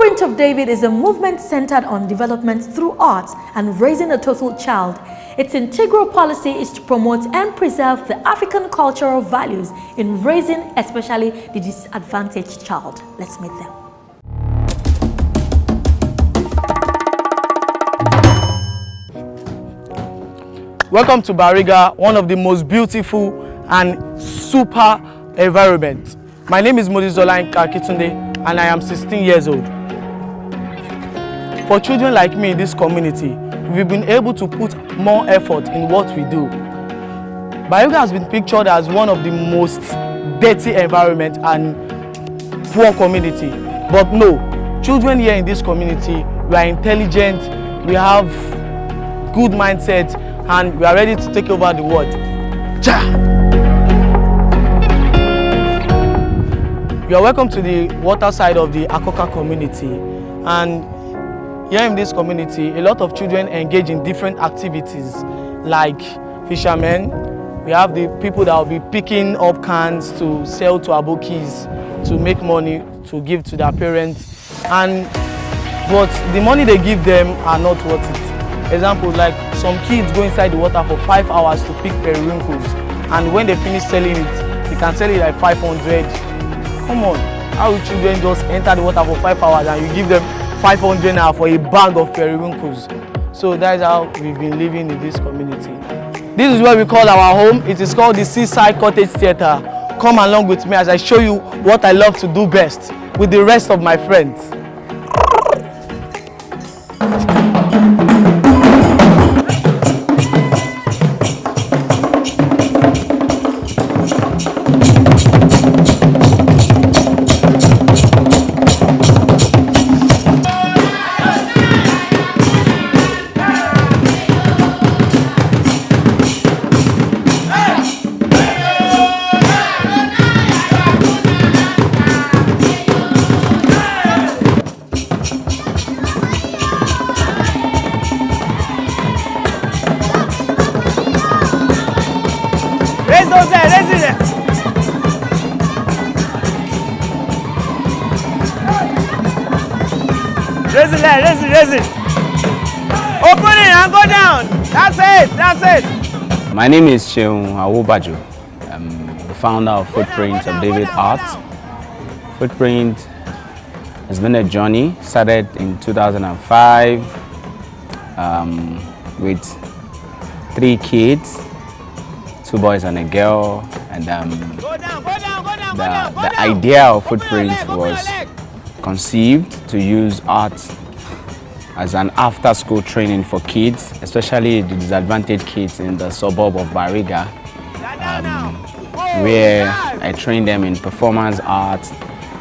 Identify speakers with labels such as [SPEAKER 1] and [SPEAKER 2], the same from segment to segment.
[SPEAKER 1] Footprint of David is a movement centered on development through art and raising a total child. Its integral policy is to promote and preserve the African cultural values in raising especially the disadvantaged child. Let's meet them.
[SPEAKER 2] Welcome to Bariga, one of the most beautiful and super environments. My name is Modizola Nkakitunde and I am 16 years old. For children like me in this community, we've been able to put more effort in what we do. Bariga has been pictured as one of the most dirty environment and poor community. But no, children here in this community, we are intelligent, we have good mindset, and we are ready to take over the world. Ja! You are welcome to the water side of the Akoka community, and here in this community a lot of children engage in different activities like fishermen. We have the people that will be picking up cans to sell to abokis to make money to give to their parents, but the money they give them are not worth it. Example, like some kids go inside the water for 5 hours to pick periwinkles, and when they finish selling it, they can sell it like 500. Come on, how will children just enter the water for 5 hours and you give them 500 naira for a bag of periwinkles? So that is how we've been living in this community. This is what we call our home. It is called the Seaside Cottage Theatre. Come along with me as I show you what I love to do best with the rest of my friends. Raise it. Open it and go down. That's it.
[SPEAKER 3] My name is Sheung Awobaju. I'm the founder of Footprint of David Art. Footprint has been a journey, started in 2005 with 3 kids, 2 boys and a girl. And the idea of Footprint was conceived to use art as an after-school training for kids, especially the disadvantaged kids in the suburb of Bariga, where I train them in performance art,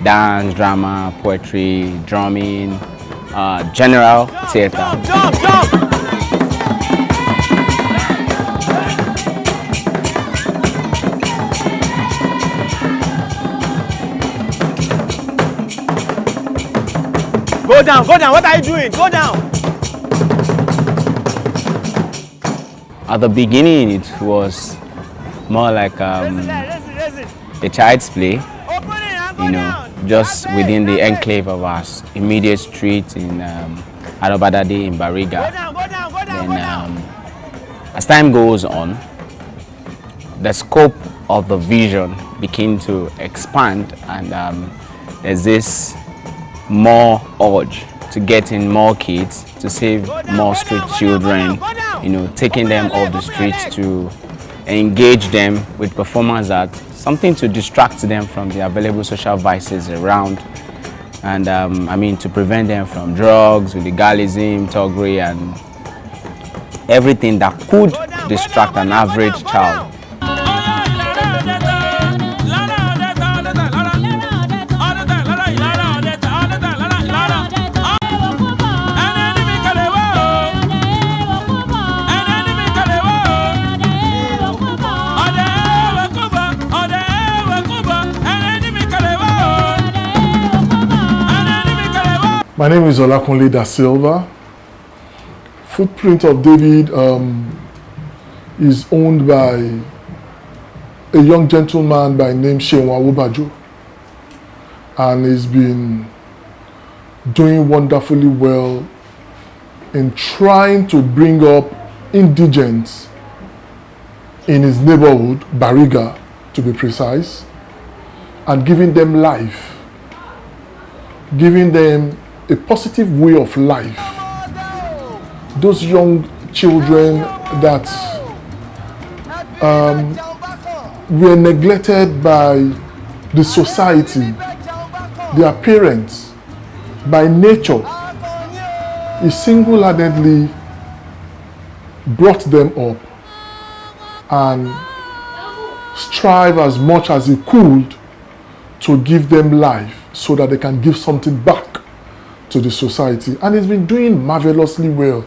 [SPEAKER 3] dance, drama, poetry, drumming, general theater.
[SPEAKER 2] Jump. Go down. What are you doing? Go down.
[SPEAKER 3] At the beginning, it was more like a child's play, just within the enclave of our immediate street in Adobadade in Bariga. Then, as time goes on, the scope of the vision began to expand, and there's this more urge to get in more kids, to save more street children, taking them off the streets to engage them with performance art, something to distract them from the available social vices around, and to prevent them from drugs, illegalism, thuggery, and everything that could distract an average child.
[SPEAKER 4] My name is Olakunle Da Silva. Footprint of David is owned by a young gentleman by name Sheung Awobaju, and he's been doing wonderfully well in trying to bring up indigents in his neighborhood, Bariga to be precise, and giving them life, giving them a positive way of life. Those young children that were neglected by the society, their parents, by nature, he single-handedly brought them up and strive as much as he could to give them life so that they can give something back to the society. And he's been doing marvelously well.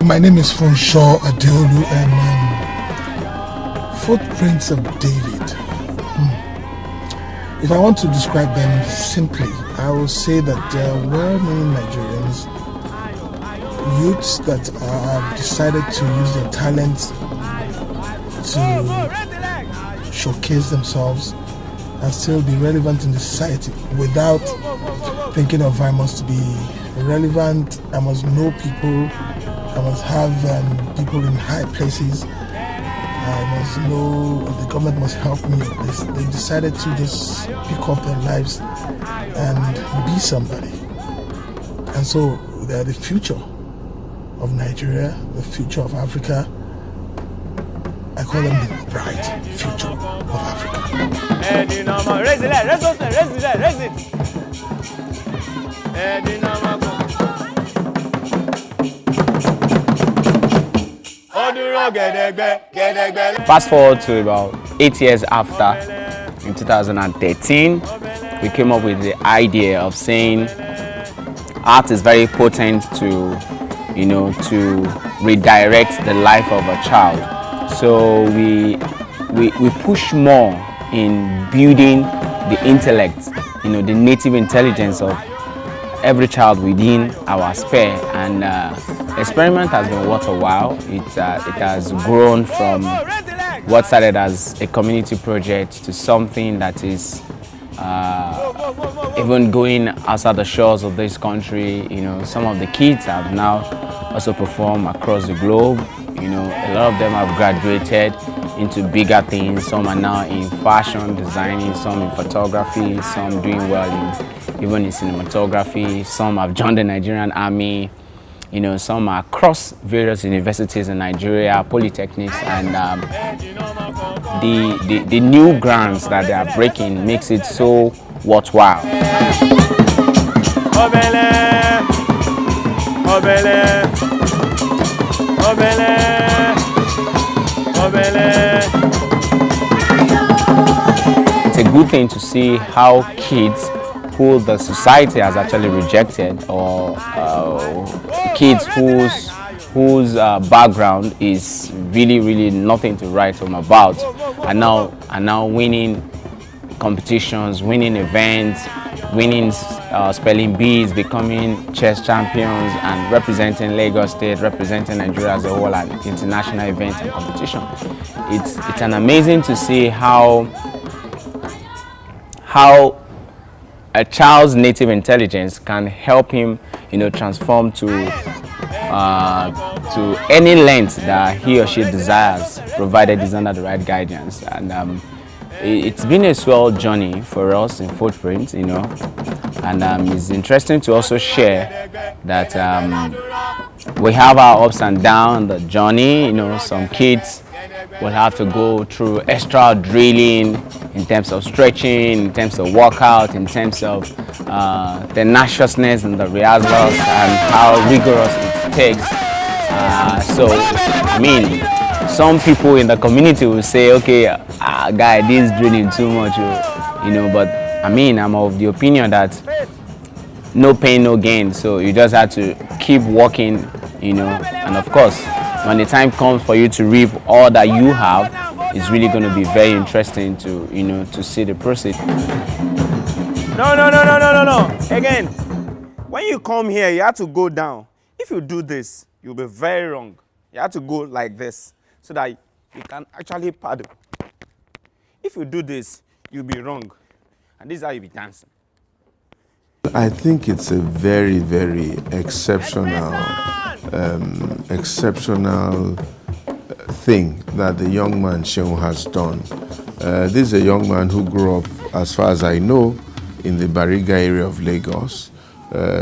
[SPEAKER 5] My name is Tolu and Footprints of David. If I want to describe them simply, I will say that there are well-meaning Nigerians, youths that have decided to use their talents to showcase themselves and still be relevant in the society without thinking of I must be relevant, I must know people, I must have people in high places, I must know the government must help me. They decided to just pick up their lives and be somebody. And so they're the future of Nigeria, the future of Africa. I call them the bright future of Africa.
[SPEAKER 2] Raise it.
[SPEAKER 3] Fast forward to about 8 years after, in 2013, we came up with the idea of saying art is very potent to, to redirect the life of a child. So we push more in building the intellect, the native intelligence of every child within our sphere, and the experiment has been worth a while. It has grown from what started as a community project to something that is even going outside the shores of this country. Some of the kids have now also performed across the globe. A lot of them have graduated into bigger things. Some are now in fashion designing, some in photography, some doing well even in cinematography. Some have joined the Nigerian Army. Some are across various universities in Nigeria, polytechnics, and the new grounds that they are breaking makes it so worthwhile. It's a good thing to see how kids who the society has actually rejected, or kids whose background is really nothing to write home about, are now winning competitions, winning events, winning spelling bees, becoming chess champions, and representing Lagos State, representing Nigeria as a whole at international events and competition. It's an amazing to see how a child's native intelligence can help him, transform to any length that he or she desires, provided he's under the right guidance. And it's been a swell journey for us in Footprints, and it's interesting to also share that we have our ups and downs, the journey. Some kids will have to go through extra drilling in terms of stretching, in terms of workout, in terms of the tenaciousness and the rehearsals and how rigorous it takes. Some people in the community will say, okay, guy, this is drilling too much, but I'm of the opinion that no pain, no gain. So you just have to keep working, and of course, when the time comes for you to reap all that you have, it's really going to be very interesting to, to see the process.
[SPEAKER 6] No. Again, when you come here, you have to go down. If you do this, you'll be very wrong. You have to go like this so that you can actually paddle. If you do this, you'll be wrong. And this is how you'll be dancing.
[SPEAKER 7] I think it's a very, very exceptional thing that the young man Shehu has done. This is a young man who grew up, as far as I know, in the Bariga area of Lagos,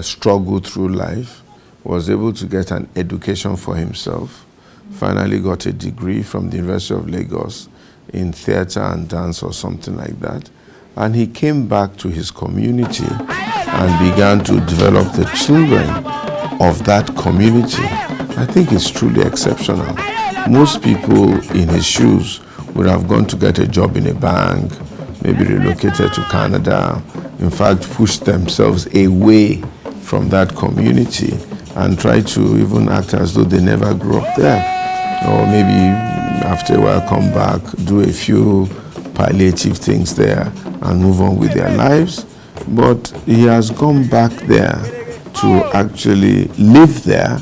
[SPEAKER 7] struggled through life, was able to get an education for himself, finally got a degree from the University of Lagos in theater and dance or something like that. And he came back to his community and began to develop the children of that community. I think it's truly exceptional. Most people in his shoes would have gone to get a job in a bank, maybe relocated to Canada, in fact, pushed themselves away from that community and tried to even act as though they never grew up there. Or maybe after a while come back, do a few palliative things there and move on with their lives. But he has gone back there to actually live there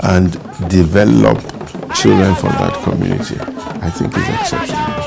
[SPEAKER 7] and develop children from that community. I think it's exceptional.